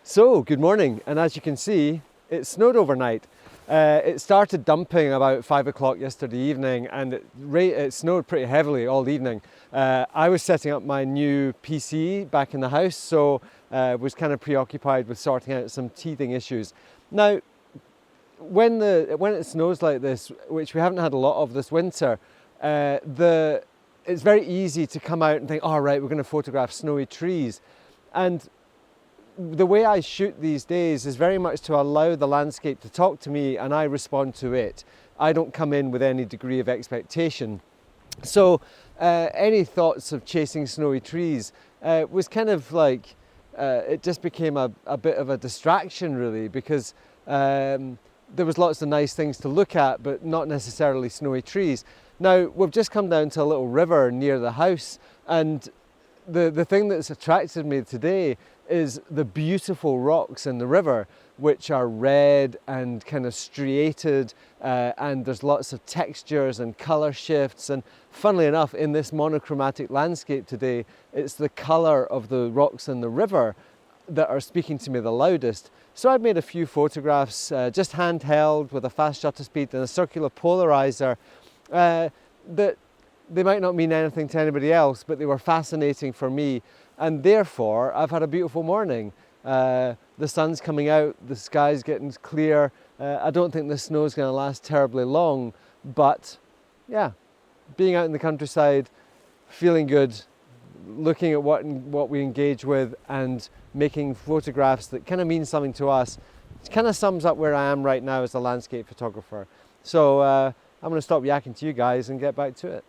So, good morning, and as you can see, it snowed overnight. It started dumping about 5 o'clock yesterday evening, and it snowed pretty heavily all evening. I was setting up my new PC back in the house, so was kind of preoccupied with sorting out some teething issues. Now, when it snows like this, which we haven't had a lot of this winter, it's very easy to come out and think, all right, we're going to photograph snowy trees. And the way I shoot these days is very much to allow the landscape to talk to me and I respond to it. I don't come in with any degree of expectation. So any thoughts of chasing snowy trees was kind of like, it just became a bit of a distraction really, because there was lots of nice things to look at, but not necessarily snowy trees. Now, we've just come down to a little river near the house, and the thing that's attracted me today is the beautiful rocks in the river, which are red and kind of striated, and there's lots of textures and color shifts. And funnily enough, in this monochromatic landscape today, it's the color of the rocks in the river that are speaking to me the loudest. So I've made a few photographs, just handheld with a fast shutter speed and a circular polarizer, that they might not mean anything to anybody else, but they were fascinating for me. And therefore, I've had a beautiful morning. The sun's coming out, the sky's getting clear. I don't think the snow's going to last terribly long, but yeah, being out in the countryside, feeling good, looking at what we engage with and making photographs that kind of mean something to us. It kind of sums up where I am right now as a landscape photographer. So I'm going to stop yakking to you guys and get back to it.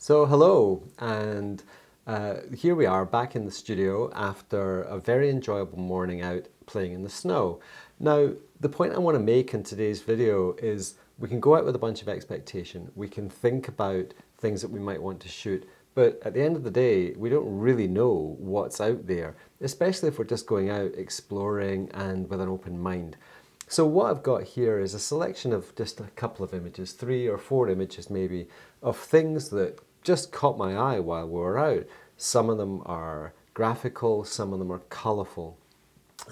So hello, and here we are back in the studio after a very enjoyable morning out playing in the snow. Now, the point I want to make in today's video is we can go out with a bunch of expectation. We can think about things that we might want to shoot, but at the end of the day, we don't really know what's out there, especially if we're just going out exploring and with an open mind. So what I've got here is a selection of just a couple of images, 3 or 4 images maybe, of things that just caught my eye while we were out. Some of them are graphical, some of them are colourful.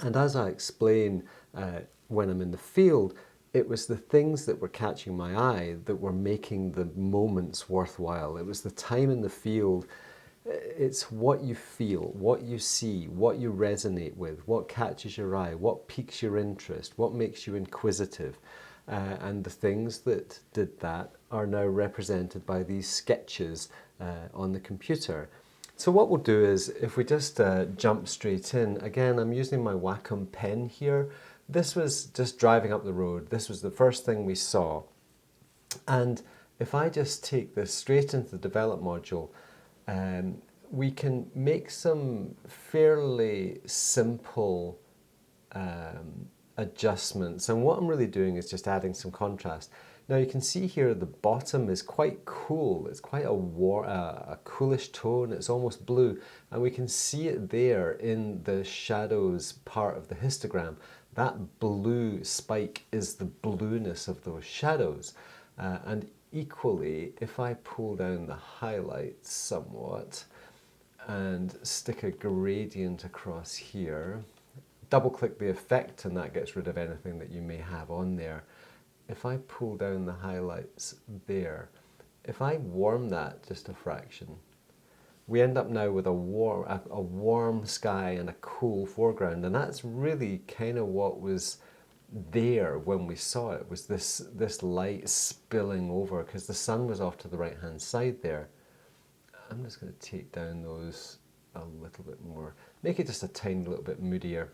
And as I explain when I'm in the field, it was the things that were catching my eye that were making the moments worthwhile. It was the time in the field. It's what you feel, what you see, what you resonate with, what catches your eye, what piques your interest, what makes you inquisitive. And the things that did that are now represented by these sketches on the computer. So what we'll do is, if we just jump straight in, again, I'm using my Wacom pen here. This was just driving up the road. This was the first thing we saw. And if I just take this straight into the develop module, we can make some fairly simple adjustments, and what I'm really doing is just adding some contrast. Now you can see here the bottom is quite cool. It's quite a coolish tone. It's almost blue, and we can see it there in the shadows part of the histogram. That blue spike is the blueness of those shadows, and equally, if I pull down the highlights somewhat and stick a gradient across here, double click the effect and that gets rid of anything that you may have on there. If I pull down the highlights there, if I warm that just a fraction, we end up now with a warm sky and a cool foreground, and that's really kind of what was there when we saw it, was this light spilling over because the sun was off to the right hand side there. I'm just going to take down those a little bit more, make it just a tiny little bit moodier.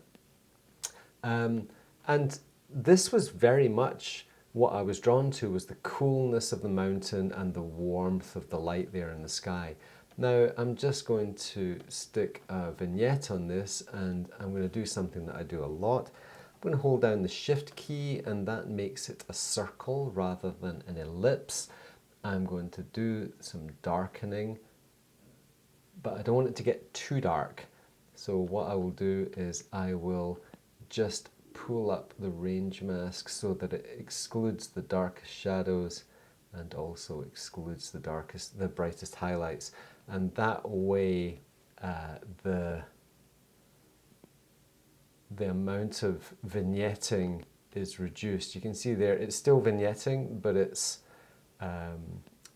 And this was very much what I was drawn to, was the coolness of the mountain and the warmth of the light there in the sky. Now I'm just going to stick a vignette on this, and I'm going to do something that I do a lot. I'm going to hold down the Shift key, and that makes it a circle rather than an ellipse. I'm going to do some darkening, but I don't want it to get too dark. So what I will do is I will just pull up the range mask so that it excludes the darkest shadows and also excludes the brightest highlights. And that way the amount of vignetting is reduced. You can see there it's still vignetting, but it's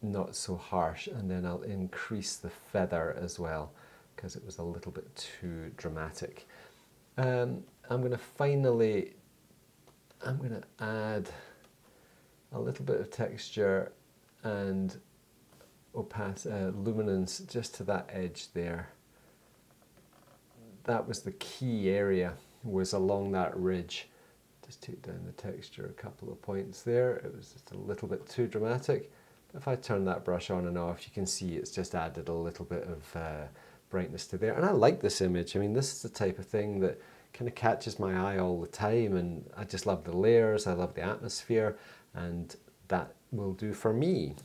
not so harsh. And then I'll increase the feather as well, because it was a little bit too dramatic. I'm going to add a little bit of texture and luminance just to that edge there. That was the key area, was along that ridge. Just take down the texture a couple of points there. It was just a little bit too dramatic. If I turn that brush on and off, you can see it's just added a little bit of brightness to there. And I like this image. I mean, this is the type of thing that kind of catches my eye all the time, and I just love the layers, I love the atmosphere, and that will do for me.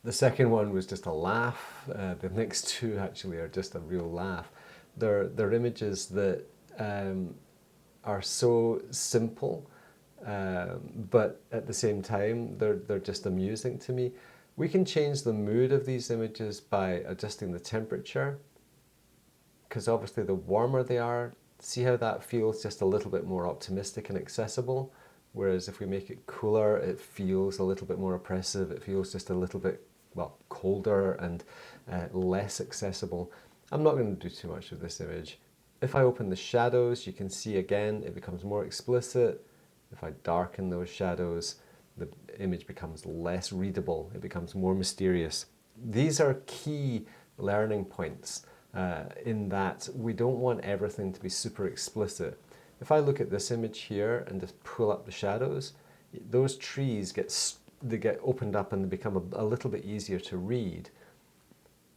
The second one was just a laugh. The next two actually are just a real laugh. They're images that are so simple, but at the same time they're just amusing to me. We can change the mood of these images by adjusting the temperature, because obviously the warmer they are, see how that feels just a little bit more optimistic and accessible, whereas if we make it cooler, it feels a little bit more oppressive. It feels just a little bit, well, colder and less accessible. I'm not going to do too much of this image. If I open the shadows, you can see again it becomes more explicit. If I darken those shadows, the image becomes less readable. It becomes more mysterious. These are key learning points in that we don't want everything to be super explicit. If I look at this image here and just pull up the shadows, those trees get opened up and they become a little bit easier to read.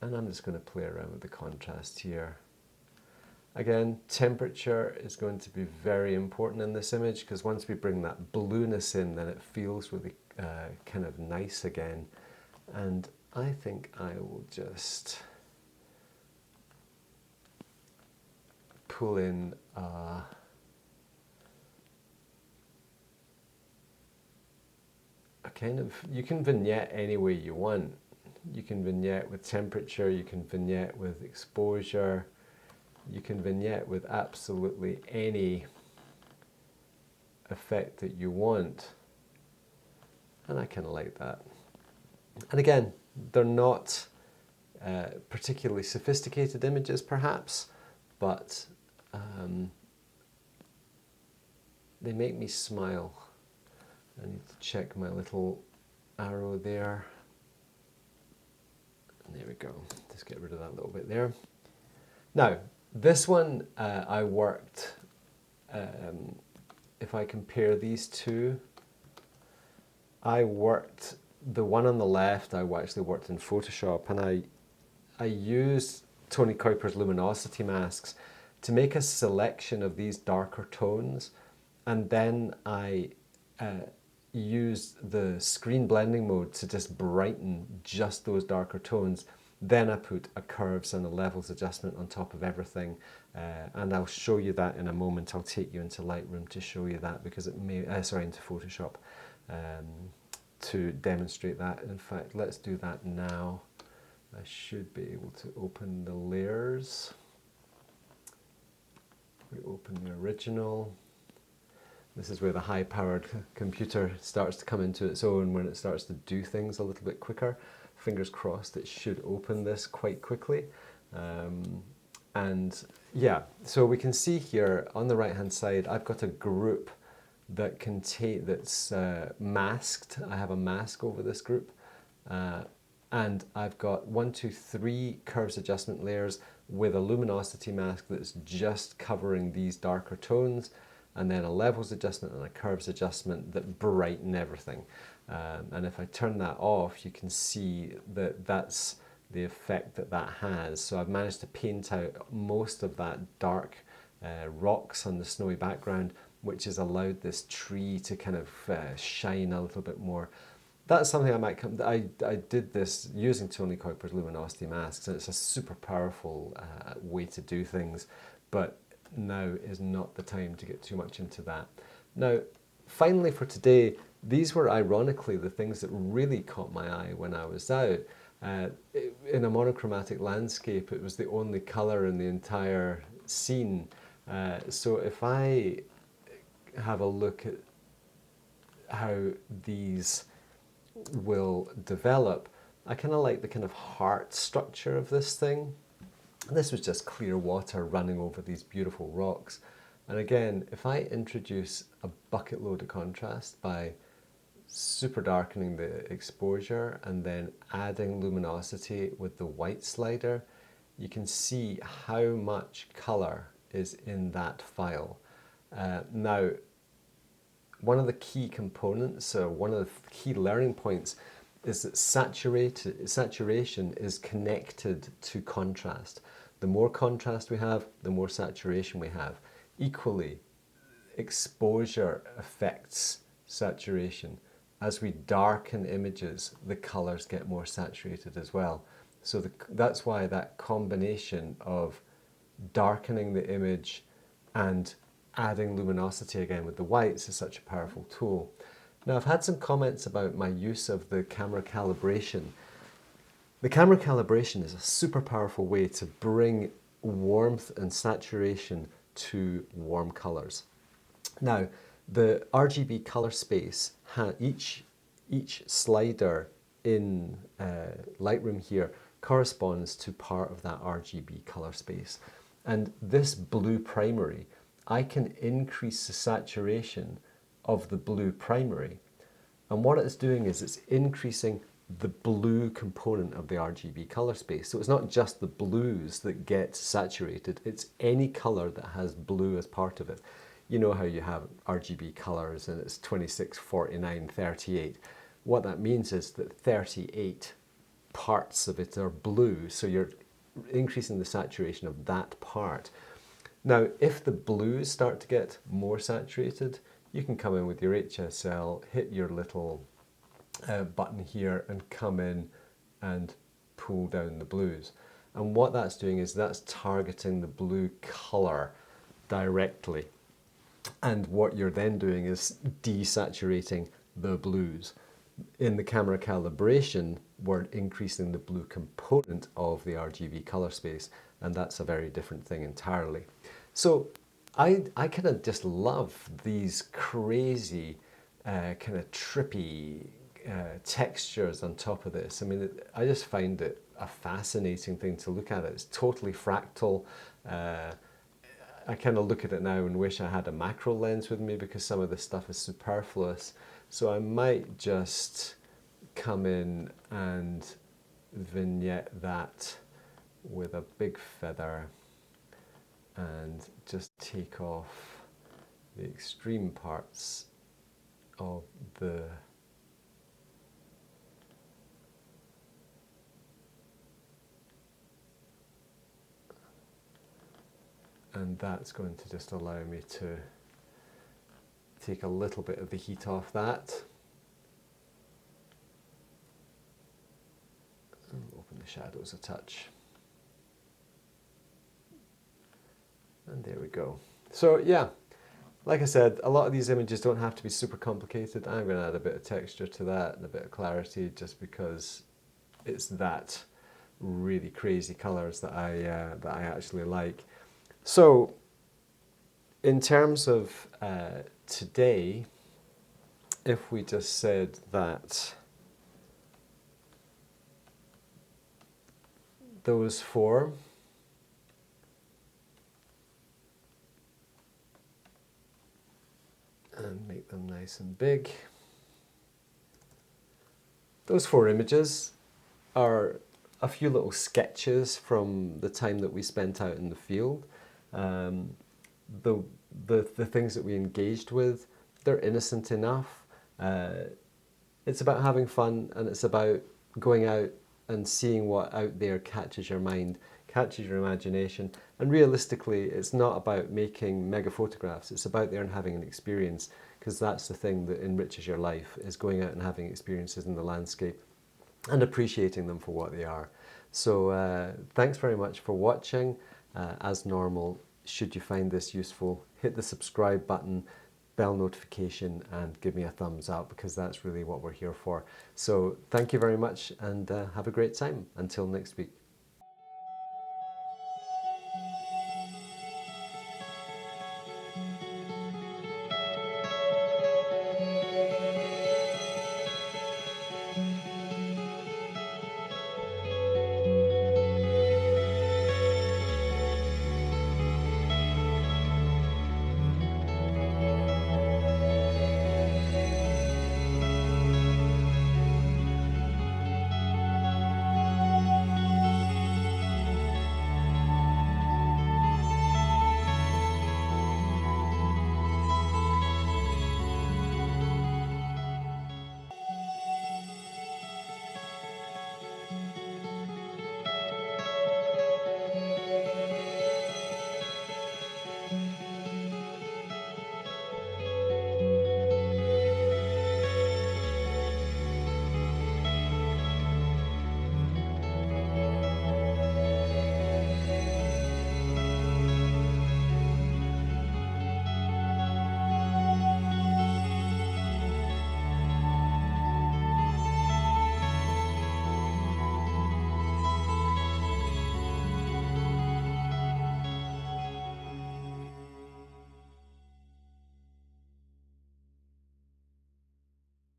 And I'm just going to play around with the contrast here. Again, temperature is going to be very important in this image, because once we bring that blueness in, then it feels really kind of nice again. And I think I will just pull in you can vignette any way you want. You can vignette with temperature, you can vignette with exposure, you can vignette with absolutely any effect that you want. And I kind of like that. And again, they're not particularly sophisticated images perhaps, but they make me smile. I need to check my little arrow there. And there we go. Just get rid of that little bit there. Now, this one I worked, if I compare these two, I worked, the one on the left I actually worked in Photoshop, and I used Tony Kuiper's luminosity masks to make a selection of these darker tones, and then I used the screen blending mode to just brighten just those darker tones. Then I put a curves and a levels adjustment on top of everything, and I'll show you that in a moment. I'll take you into Lightroom to show you that, because it may, into Photoshop, to demonstrate that. In fact, let's do that now. I should be able to open the layers. We open the original. This is where the high-powered computer starts to come into its own, when it starts to do things a little bit quicker. Fingers crossed it should open this quite quickly. And yeah, so we can see here on the right-hand side, I've got a group that that's masked. I have a mask over this group. And I've got 1, 2, 3 curves adjustment layers with a luminosity mask that's just covering these darker tones. and then a levels adjustment and a curves adjustment that brighten everything. And if I turn that off, you can see that that's the effect that that has. So I've managed to paint out most of that dark rocks on the snowy background, which has allowed this tree to kind of shine a little bit more. That's something I might come. I did this using Tony Kuiper's luminosity masks, and it's a super powerful way to do things. But now is not the time to get too much into that. Now, finally for today, these were ironically the things that really caught my eye when I was out. In a monochromatic landscape, it was the only colour in the entire scene. So if I have a look at how these will develop, I kind of like the kind of heart structure of this thing. This was just clear water running over these beautiful rocks. And again, if I introduce a bucket load of contrast by super darkening the exposure and then adding luminosity with the white slider, you can see how much color is in that file. Now, one of the key components, or one of the key learning points, is that saturation is connected to contrast. The more contrast we have, the more saturation we have. Equally, exposure affects saturation. As we darken images, the colors get more saturated as well. So that's why that combination of darkening the image and adding luminosity again with the whites is such a powerful tool. Now, I've had some comments about my use of the camera calibration. The camera calibration is a super powerful way to bring warmth and saturation to warm colors. Now, the RGB color space, each slider in Lightroom here corresponds to part of that RGB color space. And this blue primary, I can increase the saturation of the blue primary. And what it's doing is it's increasing the blue component of the RGB color space. So it's not just the blues that get saturated, it's any color that has blue as part of it. You know how you have RGB colors and it's 26, 49, 38. What that means is that 38 parts of it are blue, so you're increasing the saturation of that part. Now, if the blues start to get more saturated, you can come in with your HSL, hit your little button here and come in and pull down the blues. And what that's doing is that's targeting the blue color directly. And what you're then doing is desaturating the blues. In the camera calibration, we're increasing the blue component of the RGB color space, and that's a very different thing entirely. So I kind of just love these crazy, kind of trippy textures on top of this. I mean, I just find it a fascinating thing to look at. It's totally fractal. I kind of look at it now and wish I had a macro lens with me because some of this stuff is superfluous. So I might just come in and vignette that with a big feather and just take off the extreme parts of the and that's going to just allow me to take a little bit of the heat off that. And open the shadows a touch. And there we go. So yeah, like I said, a lot of these images don't have to be super complicated. I'm going to add a bit of texture to that and a bit of clarity just because it's that really crazy colors that I actually like. So in terms of today, if we just said that those four and make them nice and big. Those four images are a few little sketches from the time that we spent out in the field. The the things that we engaged with, they're innocent enough. It's about having fun, and it's about going out and seeing what out there catches your mind, catches your imagination. And realistically, it's not about making mega photographs. It's about there and having an experience, because that's the thing that enriches your life, is going out and having experiences in the landscape and appreciating them for what they are. So thanks very much for watching. As normal, should you find this useful, hit the subscribe button, bell notification, and give me a thumbs up, because that's really what we're here for. So thank you very much, and have a great time. Until next week.